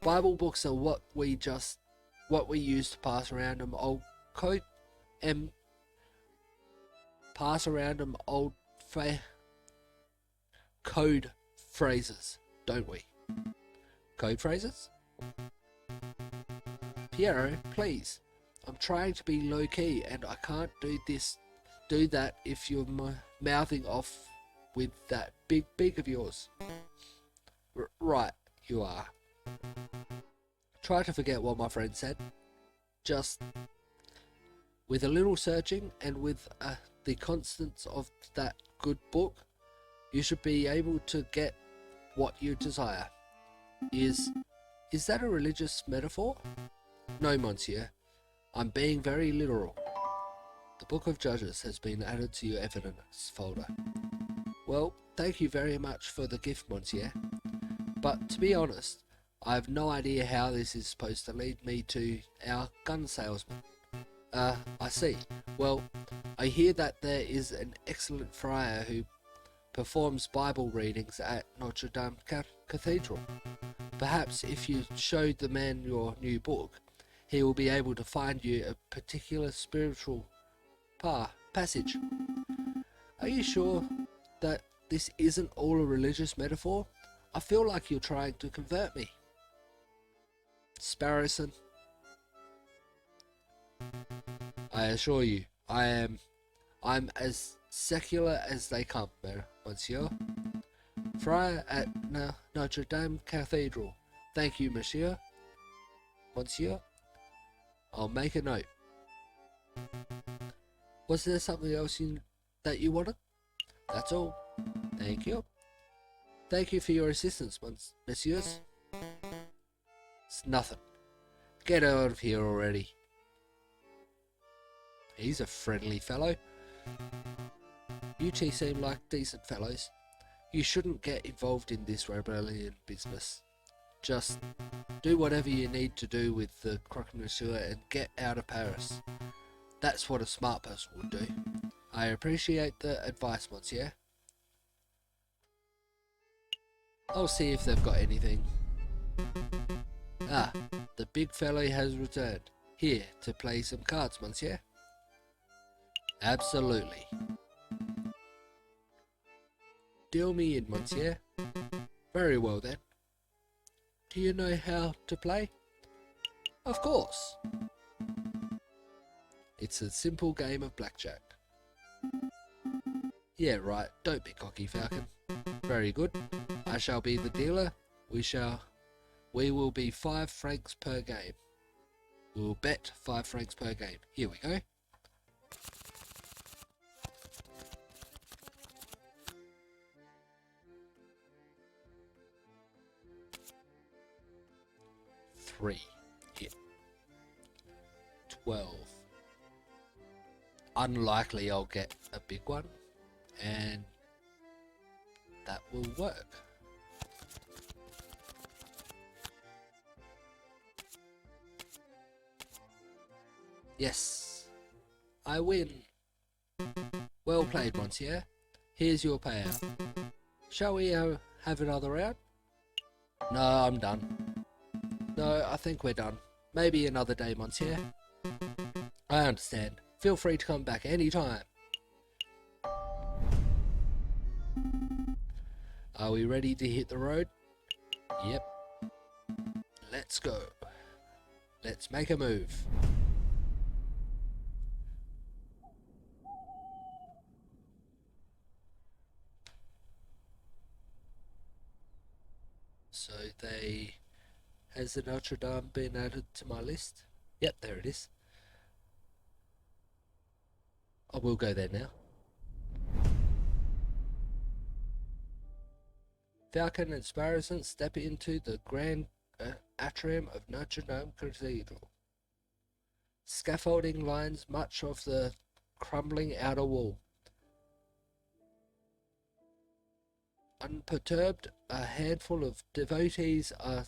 Bible books are what we use to pass around them old code phrases, don't we? Code phrases? Piero, please. I'm trying to be low key and I can't do that if you're mouthing off with that big beak of yours. Right, you are. Try to forget what my friend said. Just with a little searching and with the constants of that good book, you should be able to get what you desire. Is that a religious metaphor? No, monsieur. I'm being very literal. The Book of Judges has been added to your evidence folder. Well, thank you very much for the gift, monsieur. But to be honest, I have no idea how this is supposed to lead me to our gun salesman. I see. Well, I hear that there is an excellent friar who performs Bible readings at Notre Dame Cathedral. Perhaps if you showed the man your new book, he will be able to find you a particular spiritual passage. Are you sure that this isn't all a religious metaphor? I feel like you're trying to convert me. Sparrowson, I assure you, I'm as secular as they come, monsieur. Friar at Notre Dame Cathedral. Thank you, monsieur. Monsieur, I'll make a note. Was there something else that you wanted? That's all. Thank you. Thank you for your assistance, messieurs. It's nothing. Get out of here already. He's a friendly fellow. You two seem like decent fellows. You shouldn't get involved in this rebellion business. Just do whatever you need to do with the croque-monsieur and get out of Paris. That's what a smart person would do. I appreciate the advice, monsieur. I'll see if they've got anything. Ah, the big fellow has returned. Here, to play some cards, monsieur. Absolutely. Deal me in, monsieur. Very well then. Do you know how to play? Of course. It's a simple game of blackjack. Yeah, right. Don't be cocky, Falcon. Very good. I shall be the dealer. We will be 5 francs per game. We will bet 5 francs per game. Here we go. Hit. 12. Unlikely I'll get a big one, and that will work. Yes, I win. Well played, monsieur. Here's your payout. Shall we have another round? No, I'm done. No, I think we're done. Maybe another day, monsieur. I understand. Feel free to come back any time. Are we ready to hit the road? Yep. Let's go. Let's make a move. So has the Notre Dame been added to my list? Yep, there it is. I will go there now. Falcon and Sparrowson step into the grand atrium of Notre Dame Cathedral. Scaffolding lines much of the crumbling outer wall. Unperturbed, a handful of devotees are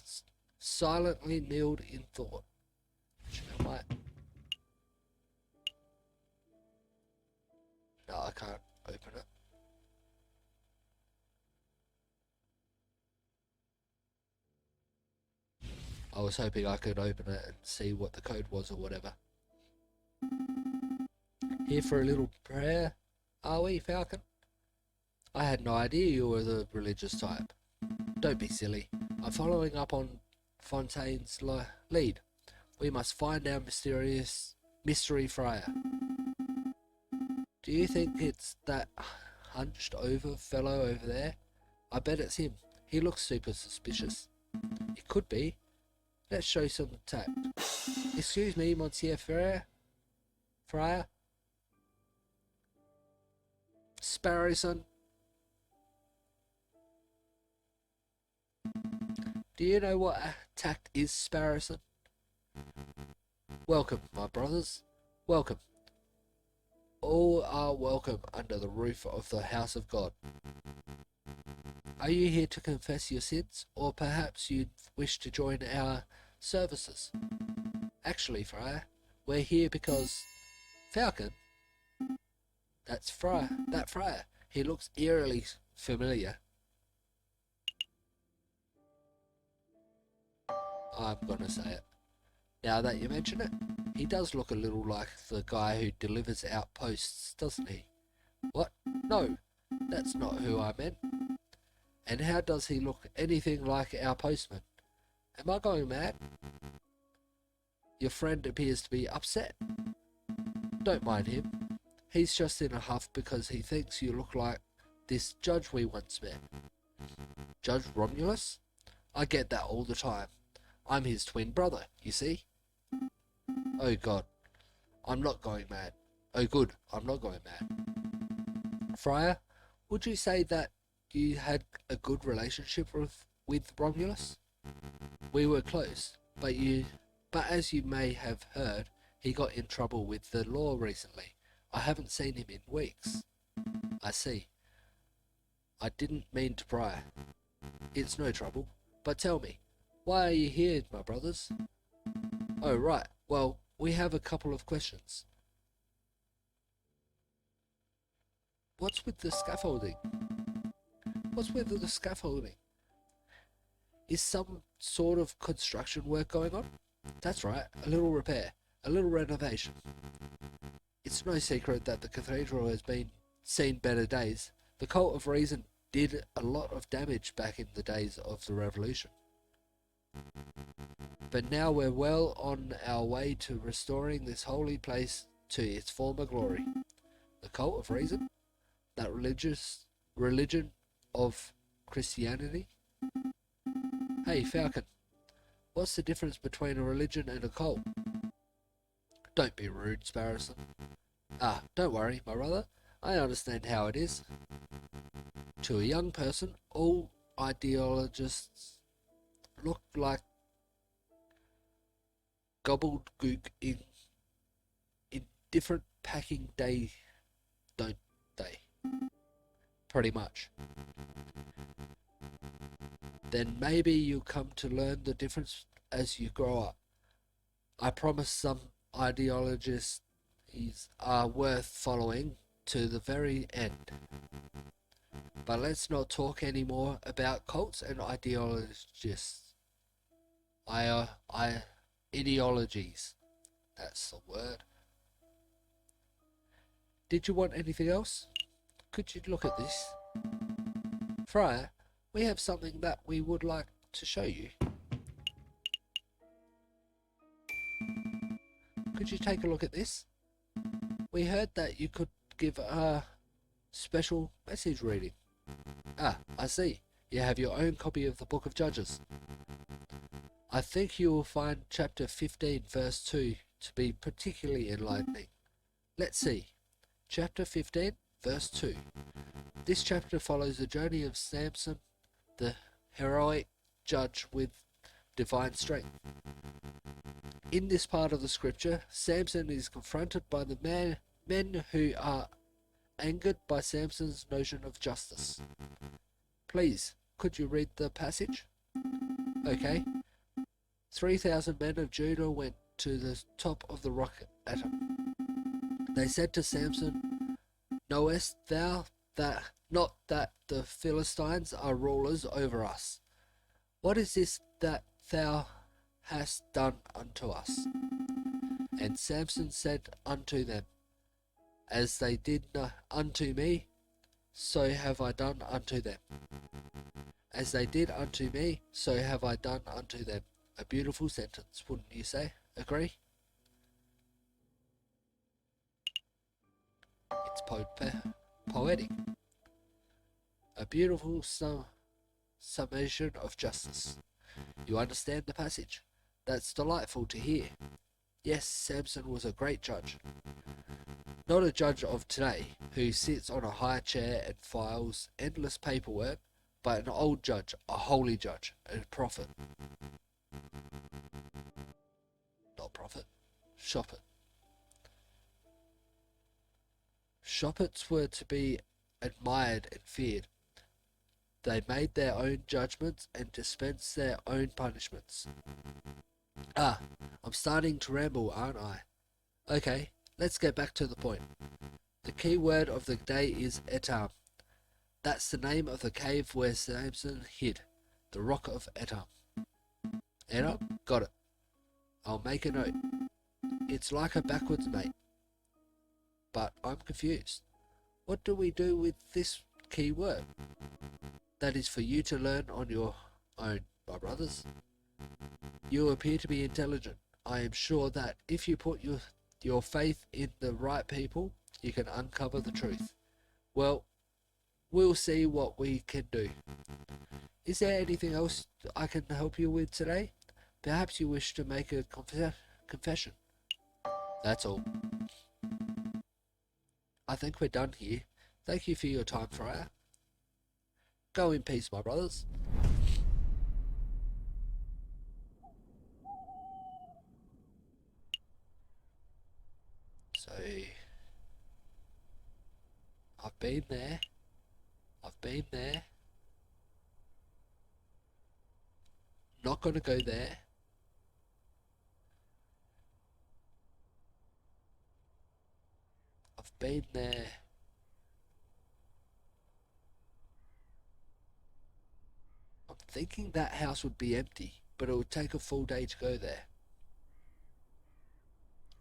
silently kneeled in thought. No, I can't open it. I was hoping I could open it and see what the code was or whatever. Here for a little prayer, are we, Falcon? I had no idea you were the religious type. Don't be silly. I'm following up on Fontaine's lead. We must find our mysterious mystery friar. Do you think it's that hunched over fellow over there? I bet it's him. He looks super suspicious. It could be. Let's show some tact. Excuse me, Monsieur Friar? Sparrowson? Do you know what tact is, Sparrowson? Welcome, my brothers. Welcome. All are welcome under the roof of the house of God. Are you here to confess your sins, or perhaps you'd wish to join our services? Actually, Friar, we're here because... Falcon? That Friar. He looks eerily familiar. I'm gonna say it. Now that you mention it, he does look a little like the guy who delivers out posts, doesn't he? What? No, that's not who I meant. And how does he look anything like our postman? Am I going mad? Your friend appears to be upset. Don't mind him. He's just in a huff because he thinks you look like this judge we once met. Judge Romulus? I get that all the time. I'm his twin brother, you see? Oh God, I'm not going mad. Oh good, I'm not going mad. Friar, would you say that you had a good relationship with Romulus? We were close, but as you may have heard, he got in trouble with the law recently. I haven't seen him in weeks. I see. I didn't mean to pry. It's no trouble, but tell me, why are you here, my brothers? Oh right, well, we have a couple of questions. What's with the scaffolding? What's with the scaffolding? Is some sort of construction work going on? That's right, a little repair, a little renovation. It's no secret that the cathedral has seen better days. The cult of reason did a lot of damage back in the days of the revolution. But now we're well on our way to restoring this holy place to its former glory. The cult of reason? That religion of Christianity? Hey, Falcon, what's the difference between a religion and a cult? Don't be rude, Sparrowson. Ah, don't worry, my brother. I understand how it is. To a young person, all ideologists look like gobbledygook in different packing day, don't they? Pretty much. Then maybe you'll come to learn the difference as you grow up. I promise some ideologists are worth following to the very end. But let's not talk anymore about cults and ideologists. Ideologies. That's the word. Did you want anything else? Could you look at this? Friar, we have something that we would like to show you. Could you take a look at this? We heard that you could give a special message reading. Ah, I see. You have your own copy of the Book of Judges. I think you will find chapter 15 verse 2 to be particularly enlightening. Let's see. Chapter 15 verse 2. This chapter follows the journey of Samson, the heroic judge with divine strength. In this part of the scripture, Samson is confronted by the men who are angered by Samson's notion of justice. Please, could you read the passage? Okay. 3,000 men of Judah went to the top of the rock at him. They said to Samson, Knowest thou that not that the Philistines are rulers over us? What is this that thou hast done unto us. And Samson said unto them, As they did unto me, so have I done unto them. As they did unto me, so have I done unto them. A beautiful sentence, wouldn't you say? Agree? It's poetic. A beautiful summation of justice. You understand the passage? That's delightful to hear. Yes, Samson was a great judge. Not a judge of today, who sits on a high chair and files endless paperwork, but an old judge, a holy judge, a prophet. Not prophet, shoppet. Shoppets were to be admired and feared. They made their own judgments and dispensed their own punishments. Ah, I'm starting to ramble, aren't I? Okay, let's get back to the point. The key word of the day is Etam. That's the name of the cave where Samson hid, the rock of Etam. Etam? Got it. I'll make a note. It's like a backwards mate. But I'm confused. What do we do with this key word? That is for you to learn on your own, my brothers. You appear to be intelligent. I am sure that if you put your faith in the right people, you can uncover the truth. Well, we'll see what we can do. Is there anything else I can help you with today? Perhaps you wish to make a confession. That's all. I think we're done here. Thank you for your time, Friar. Go in peace, my brothers. So, I've been there. Not gonna go there. I've been there. I'm thinking that house would be empty, but it would take a full day to go there.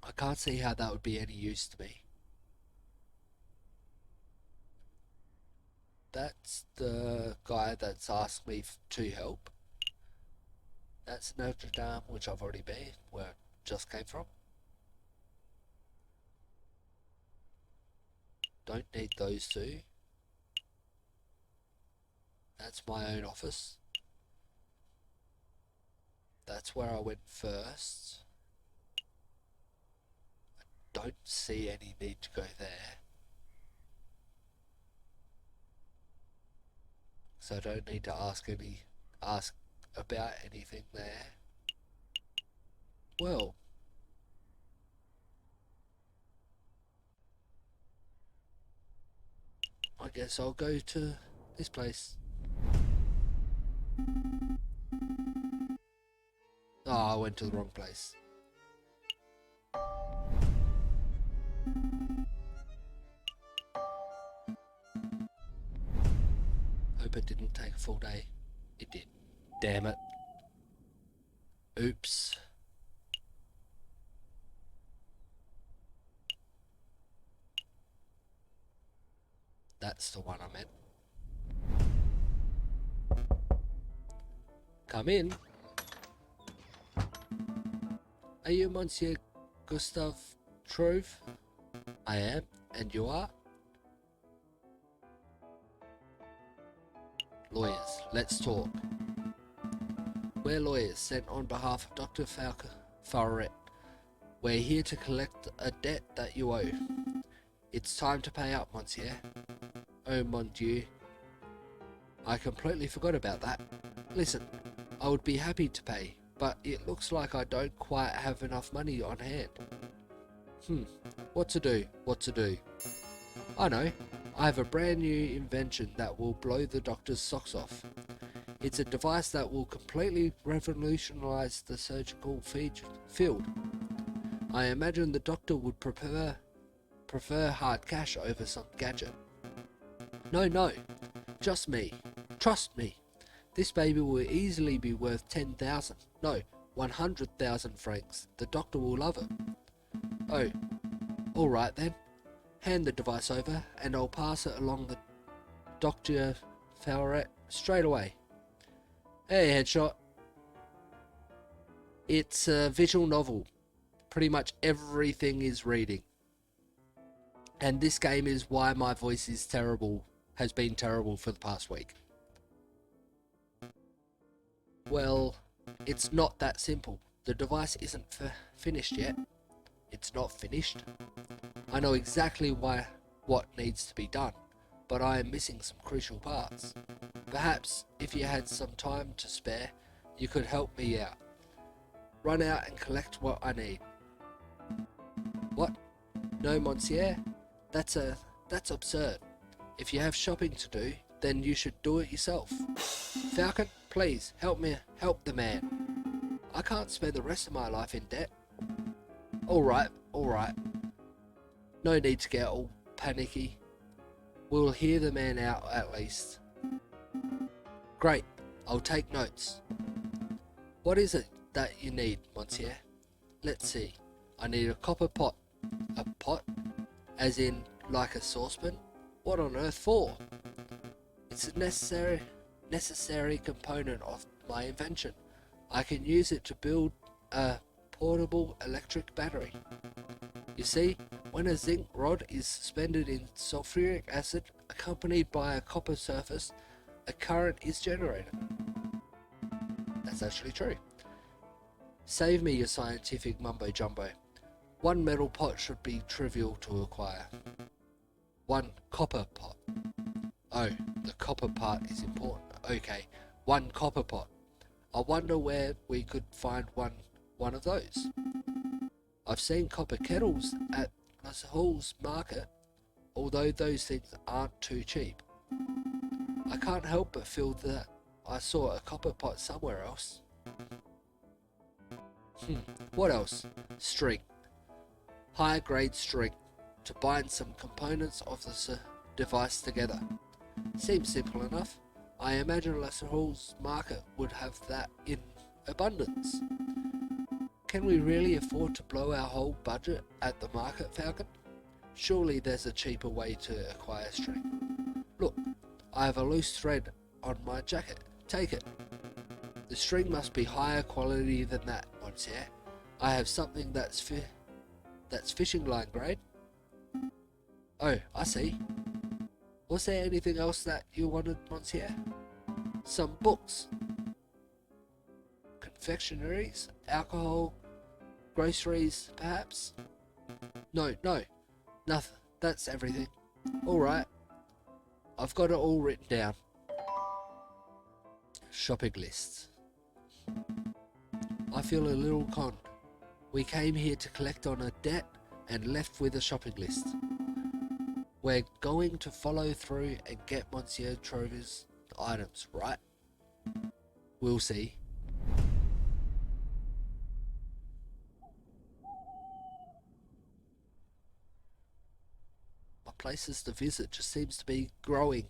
I can't see how that would be any use to me. That's the guy that's asked me to help. That's Notre Dame, which I've already been, where I just came from. Don't need those two. That's my own office. That's where I went first. I don't see any need to go there. So I don't need to ask about anything there. Well, I guess I'll go to this place. Oh, I went to the wrong place. Hope it didn't take a full day. It did. Damn it. Oops. That's the one I meant. Come in. Are you Monsieur Gustave Trove? I am, and you are? Lawyers, let's talk. We're lawyers sent on behalf of Dr. Fauret. We're here to collect a debt that you owe. It's time to pay up, monsieur. Oh mon Dieu. I completely forgot about that. Listen, I would be happy to pay, but it looks like I don't quite have enough money on hand. What to do? I know. I have a brand new invention that will blow the doctor's socks off. It's a device that will completely revolutionize the surgical field. I imagine the doctor would prefer hard cash over some gadget. No, just me. Trust me. This baby will easily be worth 10,000. No, 100,000 francs. The doctor will love it. Oh, alright then. Hand the device over and I'll pass it along the Dr. Fowler straight away. Hey, Headshot. It's a visual novel. Pretty much everything is reading. And this game is why my voice is terrible, has been terrible for the past week. Well, it's not that simple. The device isn't finished yet. It's not finished. I know exactly what needs to be done, but I am missing some crucial parts. Perhaps, if you had some time to spare, you could help me out. Run out and collect what I need. What? No, monsieur? That's absurd. If you have shopping to do, then you should do it yourself. Falcon, please, help the man. I can't spend the rest of my life in debt. Alright. No need to get all panicky. We'll hear the man out at least. Great, I'll take notes. What is it that you need, monsieur? Let's see. I need a copper pot. A pot? As in, like a saucepan? What on earth for? It's a necessary component of my invention. I can use it to build a portable electric battery. You see, when a zinc rod is suspended in sulfuric acid, accompanied by a copper surface, a current is generated. That's actually true. Save me your scientific mumbo-jumbo. One metal pot should be trivial to acquire. One copper pot. Oh, the copper part is important. Okay, one copper pot. I wonder where we could find one of those. I've seen copper kettles at Les Halles Market, although those things aren't too cheap. I can't help but feel that I saw a copper pot somewhere else. What else? String. Higher grade string to bind some components of the device together. Seems simple enough. I imagine Les Halles Market would have that in abundance. Can we really afford to blow our whole budget at the market, Falcon? Surely there's a cheaper way to acquire string. Look, I have a loose thread on my jacket. Take it. The string must be higher quality than that, monsieur. I have something that's fishing line grade. Oh, I see. Was there anything else that you wanted, monsieur? Some books. Confectionaries, alcohol, groceries, perhaps? No, nothing. That's everything. Alright. I've got it all written down. Shopping lists. I feel a little conned. We came here to collect on a debt and left with a shopping list. We're going to follow through and get Monsieur Trover's items, right? We'll see. My places to visit just seems to be growing.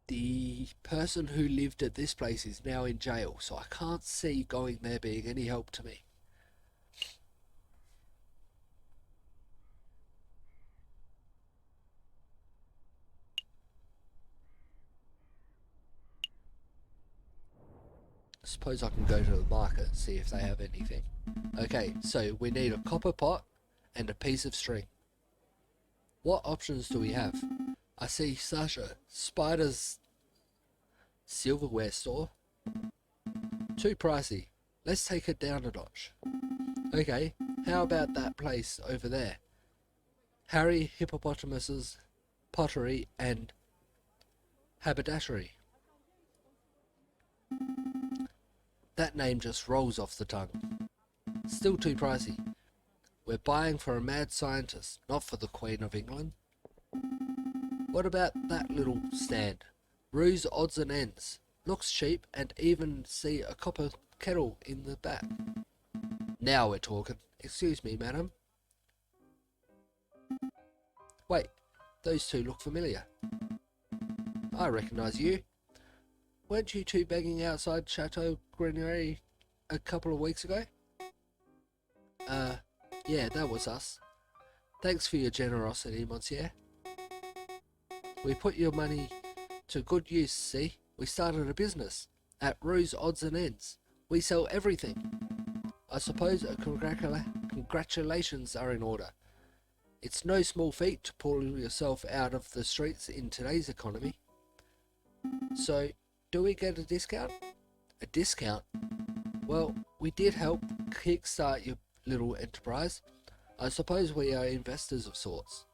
The person who lived at this place is now in jail, so I can't see going there being any help to me. I suppose I can go to the market and see if they have anything. Okay, so we need a copper pot and a piece of string. What options do we have? I see Sasha, Spider's silverware store. Too pricey. Let's take it down a notch. Okay, how about that place over there? Harry Hippopotamus's Pottery and Haberdashery. That name just rolls off the tongue. Still too pricey. We're buying for a mad scientist, not for the Queen of England. What about that little stand? Ruse Odds and Ends. Looks cheap and even see a copper kettle in the back. Now we're talking. Excuse me, madam. Wait, those two look familiar. I recognise you. Weren't you two begging outside Chateau Grenier a couple of weeks ago? Yeah, that was us. Thanks for your generosity, Monsieur. We put your money to good use, see? We started a business. At Rue's Odds and Ends. We sell everything. I suppose congratulations are in order. It's no small feat to pull yourself out of the streets in today's economy. So, do we get a discount? A discount? Well, we did help kickstart your little enterprise. I suppose we are investors of sorts.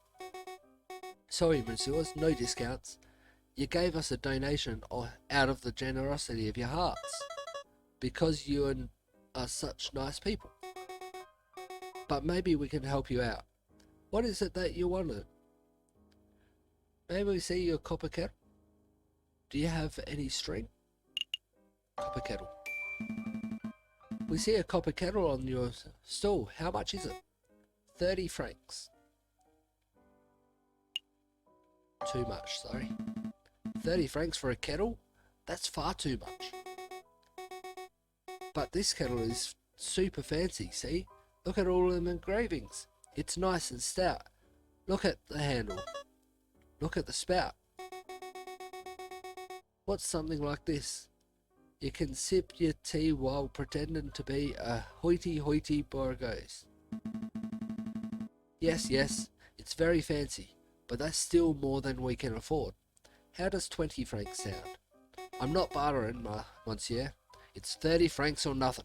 Sorry, messieurs, no discounts. You gave us a donation out of the generosity of your hearts, because you are such nice people. But maybe we can help you out. What is it that you wanted? May we see your copper kettle? Do you have any string? Copper kettle. We see a copper kettle on your stall. How much is it? 30 francs. Too much, sorry. 30 francs for a kettle? That's far too much. But this kettle is super fancy, see? Look at all them engravings. It's nice and stout. Look at the handle. Look at the spout. What's something like this? You can sip your tea while pretending to be a hoity-hoity Borgos. Yes, it's very fancy, but that's still more than we can afford. How does 20 francs sound? I'm not bartering, monsieur. It's 30 francs or nothing.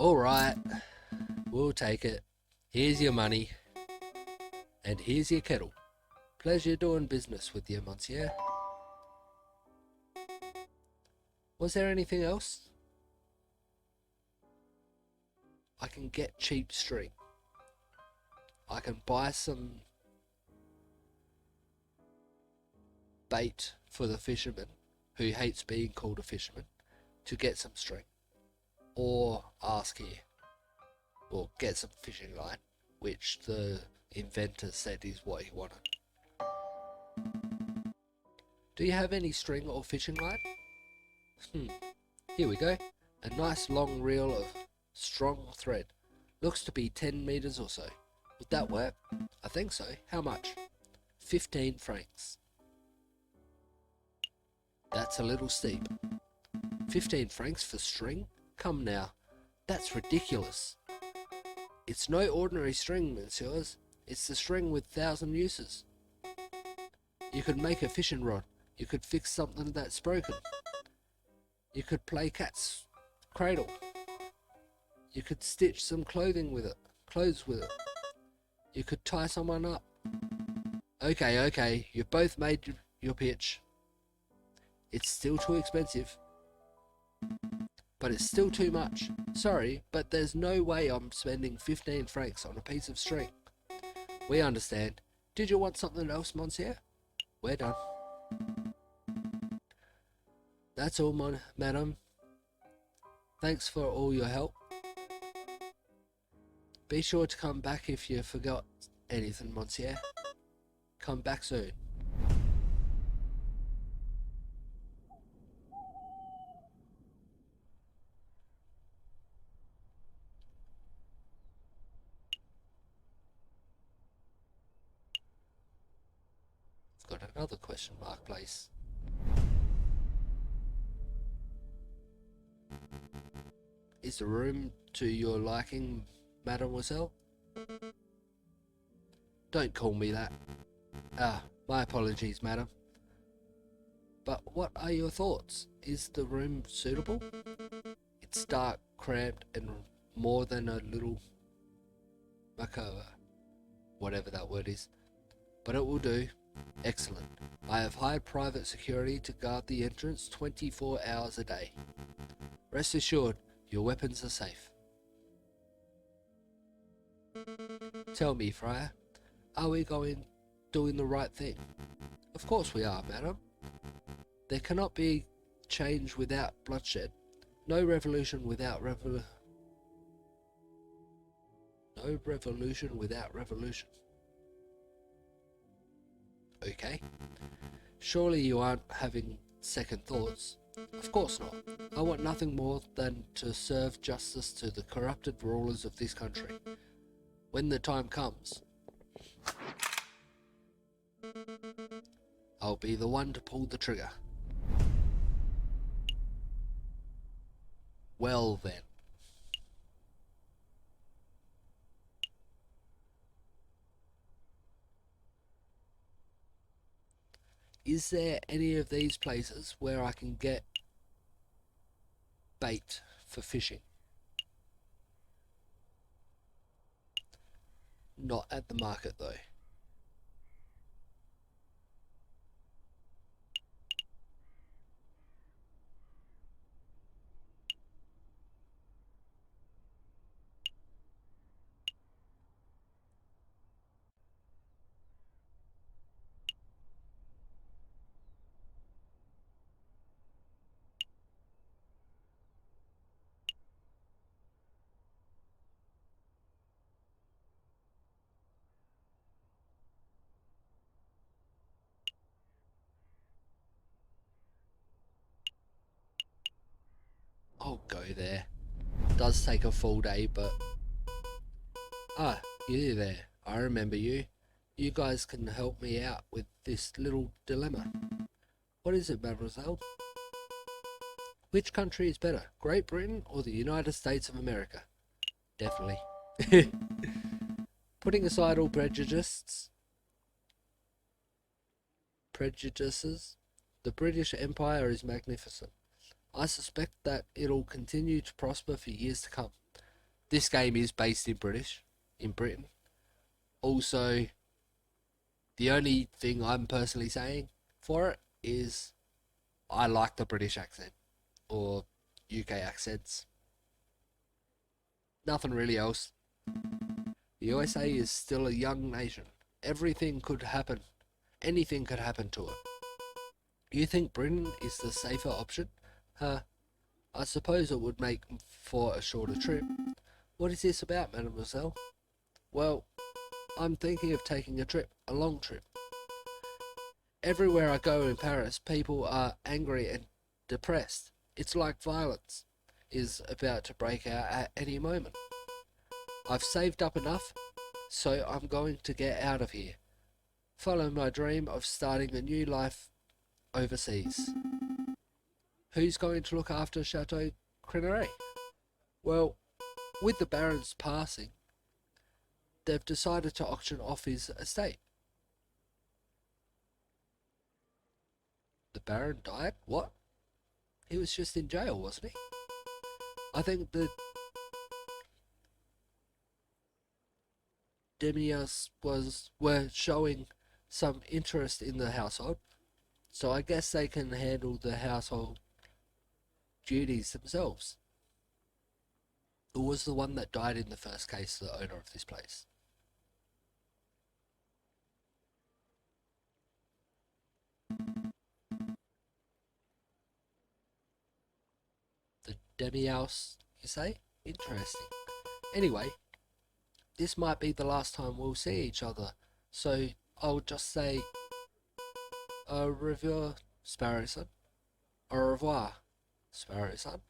Alright, we'll take it. Here's your money. And here's your kettle. Pleasure doing business with you, monsieur. Was there anything else? I can get cheap string. I can buy some bait for the fisherman who hates being called a fisherman to get some string. Or ask here. Or get some fishing line, which the inventor said is what he wanted. Do you have any string or fishing line? Here we go. A nice long reel of strong thread. Looks to be 10 meters or so. Would that work? I think so. How much? 15 francs. That's a little steep. 15 francs for string? Come now. That's ridiculous. It's no ordinary string, messieurs. It's the string with 1,000 uses. You could make a fishing rod. You could fix something that's broken. You could play cat's cradle. You could stitch some clothes with it. You could tie someone up. Okay, you've both made your pitch. It's still too expensive. But it's still too much. Sorry, but there's no way I'm spending 15 francs on a piece of string. We understand. Did you want something else, monsieur? We're done. That's all, madam. Thanks for all your help. Be sure to come back if you forgot anything, monsieur. Come back soon. Got another question mark place. Is the room to your liking, mademoiselle? Don't call me that. My apologies, madam. But what are your thoughts? Is the room suitable? It's dark, cramped, and more than a little macabre, whatever that word is. But it will do. Excellent. I have hired private security to guard the entrance 24 hours a day. Rest assured, your weapons are safe. Tell me, Friar, are we doing the right thing? Of course we are, madam. There cannot be change without bloodshed. No revolution without no revolution without revolution. Okay. Surely you aren't having second thoughts. Of course not. I want nothing more than to serve justice to the corrupted rulers of this country. When the time comes, I'll be the one to pull the trigger. Well then. Is there any of these places where I can get bait for fishing? Not at the market though. I'll go there. Does take a full day, but... Ah, you there. I remember you. You guys can help me out with this little dilemma. What is it, mademoiselle? Which country is better, Great Britain or the United States of America? Definitely. Putting aside all prejudices, the British Empire is magnificent. I suspect that it'll continue to prosper for years to come. This game is based in Britain. Also, the only thing I'm personally saying for it is I like the British accent or UK accents. Nothing really else. The USA is still a young nation. Everything could happen. Anything could happen to it. You think Britain is the safer option? I suppose it would make for a shorter trip. What is this about, mademoiselle? Well, I'm thinking of taking a long trip. Everywhere I go in Paris, people are angry and depressed. It's like violence is about to break out at any moment. I've saved up enough, so I'm going to get out of here. Follow my dream of starting a new life overseas. Who's going to look after Chateau Creneret? Well, with the Baron's passing, they've decided to auction off his estate. The Baron died? What? He was just in jail, wasn't he? I think the Demias were showing some interest in the household, so I guess they can handle the household duties themselves. Who was the one that died in the first case, the owner of this place? The Demias, you say? Interesting. Anyway, this might be the last time we'll see each other, so I'll just say au revoir, Sparrow Son. Au revoir, Sparrow Son.